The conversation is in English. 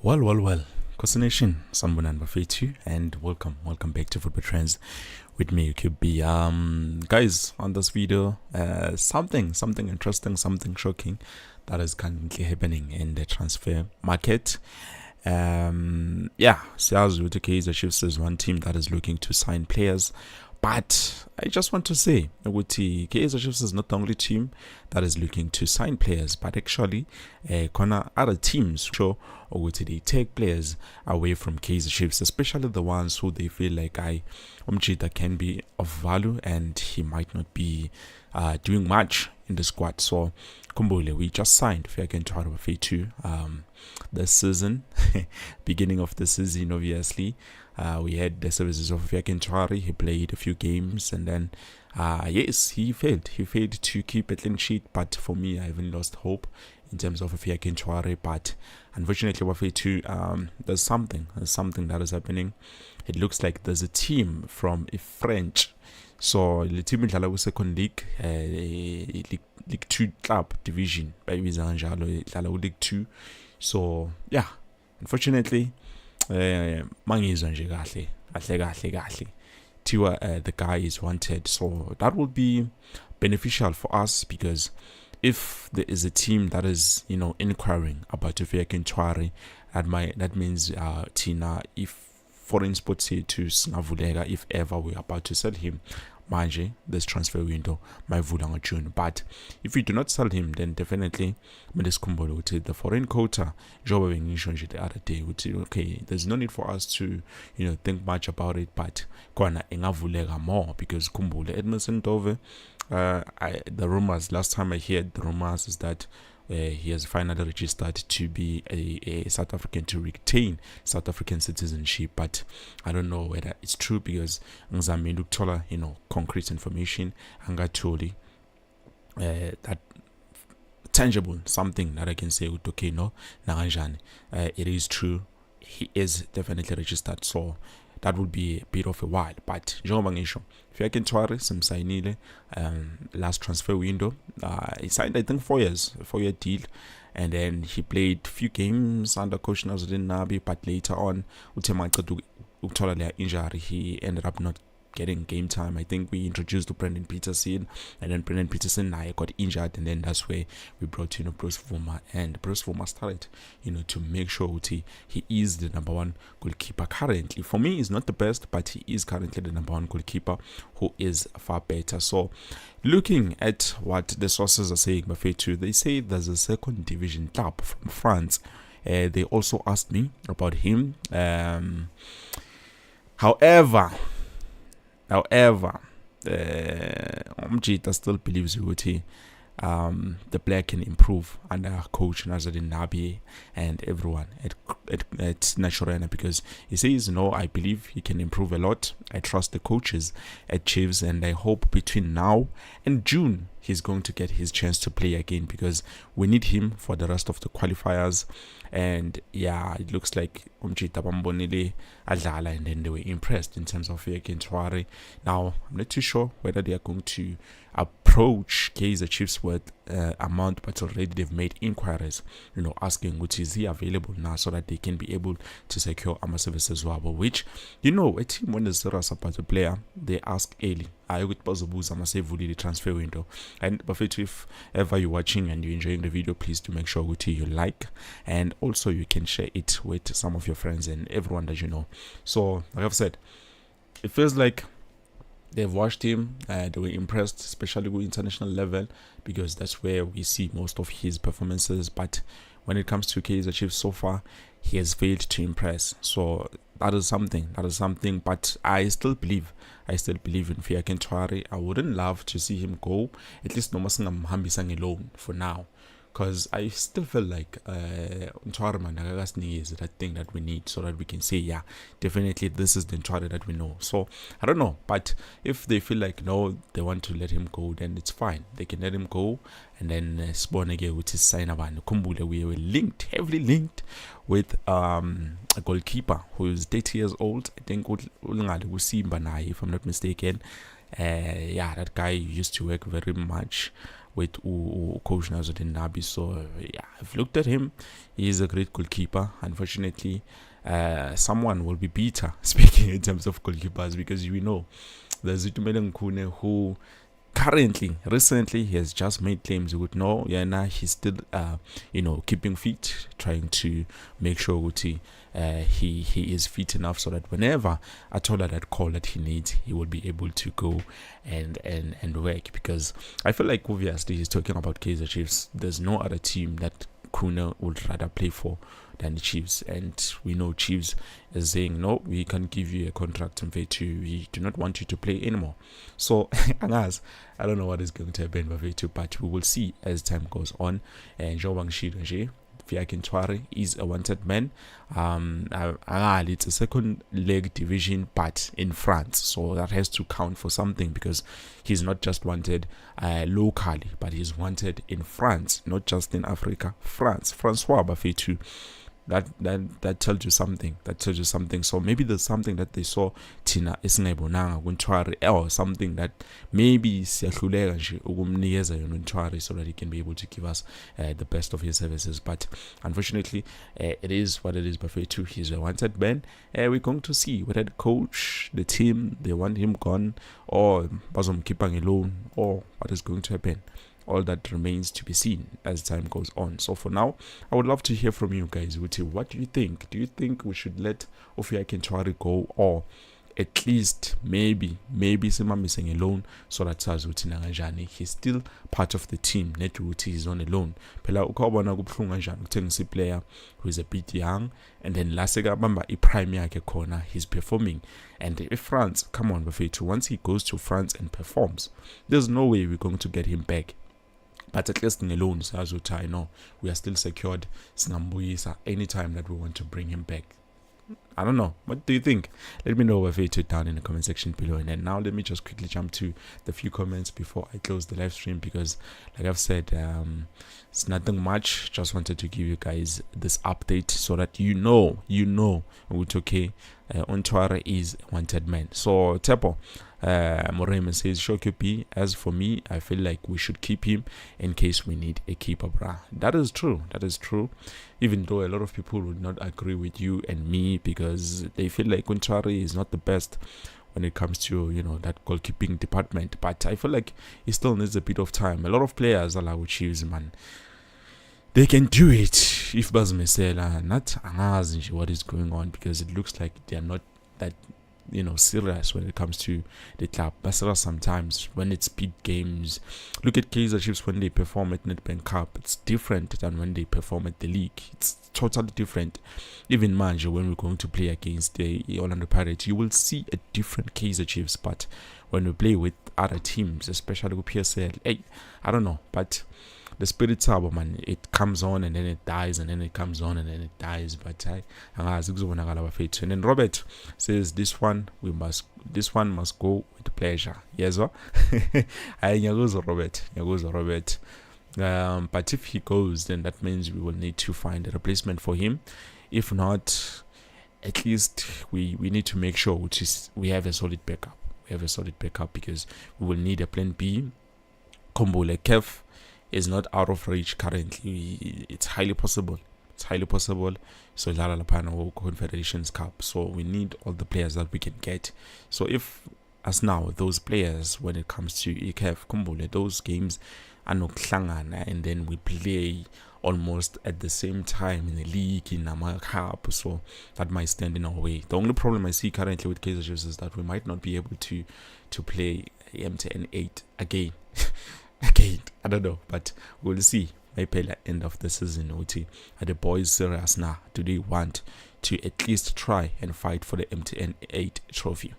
Well. Nation, Sanbunan Bafetu, and welcome back to Football Trends with me, QB. Guys, on this video, something interesting, something shocking that is currently happening in the transfer market. Siyazi ukuthi Kaizer Chiefs is one team that is looking to sign players, but I just want to say ukuthi Kaizer Chiefs is not the only team that is looking to sign players, but actually other teams show ukuthi they take players away from Kaizer Chiefs, especially the ones who they feel like Umchita can be of value and he might not be doing much in the squad. So Kumbule, we just signed Fiacre Ntwari this season, beginning of the season obviously. We had the services of Fiacre Ntwari. He played a few games and then yes, he failed to keep a clean sheet, but for me I haven't lost hope in terms of Fiacre Ntwari. But unfortunately there's something that is happening. It looks like there's a team from a French, so the team in second league, League 2 club division by League 2. So yeah, unfortunately mangizwa nje kahle Tiwa, the guy is wanted, so that will be beneficial for us, because if there is a team that is inquiring about Fiacre Ntwari, that means Tina, if foreign sports say to Snavuleka, if ever we're about to sell him manje, this transfer window might vula June. But if we do not sell him, then definitely the foreign quota job the other day would say, okay, there's no need for us to think much about it, but kwana engavulega more, because kumbule Edmondson Dove, the rumors, last time I heard the rumors is that he has finally registered to be a South African, to retain South African citizenship, but I don't know whether it's true, because ngizamile ukuthola concrete information angatholi that tangible, something that I can say okay, no nakanjani, it is true, he is definitely registered, so that would be a bit of a while. But njengoba ngisho Fiacre Ntwari simsayinile last transfer window, he signed I think 4-year deal, and then he played few games under coach Nazarene Nabi, but later on uthola leya injury, he ended up not getting game time. I think we introduced to Brendan Peterson, and then Brendan Peterson got injured, and then that's where we brought Bruce Vuma, and Bruce Vuma started to make sure he is the number one goalkeeper currently. For me, he's not the best, but he is currently the number one goalkeeper who is far better. So looking at what the sources are saying, they say there's a second division club from France. They also asked me about him. However, Umjita still believes the player can improve under coach Nazarene Nabi and everyone at Naturena, because he says, I believe he can improve a lot. I trust the coaches at Chiefs, and I hope between now and June he's going to get his chance to play again, because we need him for the rest of the qualifiers. And yeah, it looks like Umjita bambonile adlala, and then they were impressed in terms of Fiacre Ntwari. Now I'm not too sure whether they are going to approach Kaizer Chiefs with amount, but already they've made inquiries, asking which is he available now, so that they can be able to secure our services as well. But which a team, when they serious about a player, they ask early. I would possibly the transfer window. And but if ever you're watching and you're enjoying the video, please do make sure you like, and also you can share it with some of your friends and everyone that you know. So like I've said, it feels like they've watched him, they were impressed, especially with international level, because that's where we see most of his performances. But when it comes to Kaizer Chiefs so far, he has failed to impress. So that is something. But I still believe in Fiacre Ntwari. I wouldn't love to see him go, at least no masingamhambisa alone for now, because I still feel like Ntwari is that thing that we need, so that we can say, yeah, definitely this is the Ntwari that we know. So I don't know, but if they feel like no, they want to let him go, then it's fine. They can let him go, and then Sponege with his sign up, and Kumbule, we were heavily linked with a goalkeeper who is 30 years old. I think if I'm not mistaken. That guy used to work very much with coach Nazarudin Nabi. So yeah, I've looked at him. He is a great goalkeeper. Unfortunately, someone will be better speaking in terms of goalkeepers, because we know there's Itumeleng Nkune, who recently he has just made claims with no, yeah, now he's still keeping fit, trying to make sure that he is fit enough so that whenever I told her that call that he needs, he will be able to go and work. Because I feel like obviously he's talking about Kaizer Chiefs. There's no other team that Kuna would rather play for than the Chiefs, and we know Chiefs is saying no, we can't give you a contract and we do not want you to play anymore. So I don't know what is going to happen but we will see as time goes on. And Fiacre Ntwari is a wanted man. It's a second leg division, but in France, so that has to count for something, because he's not just wanted locally, but he's wanted in France, not just in Africa. Francois Bafetu. That tells you something. So maybe there's something that they saw Tina Isnebonanga Ntwari, or something that maybe siyahluleka nje ukumnikeza yona Ntwari so that he can be able to give us the best of his services. But unfortunately, it is what it is. Bafetu, he's a wanted man. We're going to see whether the coach, the team, they want him gone, or bazomkhipha alone, or what is going to happen. All that remains to be seen as time goes on. So for now, I would love to hear from you guys. What do you think? Do you think we should let Fiacre Ntwari go, or at least maybe Sima missing alone, so that Nangajani he's still part of the team, net he's on alone. Pela ukabona kubhlunga njani ukuthengisa player who is a bit young, and then laseka bamba prime yakhe khona, he's performing. And if France, come on Bafetu, once he goes to France and performs, there's no way we're going to get him back. But at least in a loan, I know we are still secured. Sinambuyisa anytime that we want to bring him back. I don't know. What do you think? Let me know what you down in the comment section below. And then now let me just quickly jump to the few comments before I close the live stream, because like I've said, it's nothing much. Just wanted to give you guys this update so that you know it's okay. Ntwari is a wanted man. So Tepo Morema says, Shokupi, as for me, I feel like we should keep him in case we need a keeper, brah. That is true. Even though a lot of people would not agree with you and me, because they feel like Ntwari is not the best when it comes to that goalkeeping department. But I feel like he still needs a bit of time. A lot of players allow Chiefs, man. They can do it if Bazmesela not angazi what is going on, because it looks like they are not that serious when it comes to the club. Basra sometimes when it's big games, look at Kaizer Chiefs when they perform at Nedbank Cup, it's different than when they perform at the league. It's totally different. Even Manje, when we're going to play against the Orlando Pirates, you will see a different Kaizer Chiefs. But when we play with other teams, especially with PSL, I don't know, but the spirit sabo, man, it comes on and then it dies, and then it comes on and then it dies. But and then Robert says this one must go with pleasure. Yes, Robert. But if he goes, then that means we will need to find a replacement for him. If not, at least we need to make sure we have a solid backup. Because we will need a plan B. Kombole Kev is not out of reach currently. It's highly possible. So Lala Lapana Confederations Cup. So we need all the players that we can get. So if as now those players, when it comes to EKF Kumbule, those games are no klangana, and then we play almost at the same time in the league, in Nama Cup, so that might stand in our way. The only problem I see currently with Kaizer Chiefs is that we might not be able to play MTN 8 again. I don't know, but we'll see. Maybe at the end of the season, are the boys serious now? Do they want to at least try and fight for the MTN 8 trophy?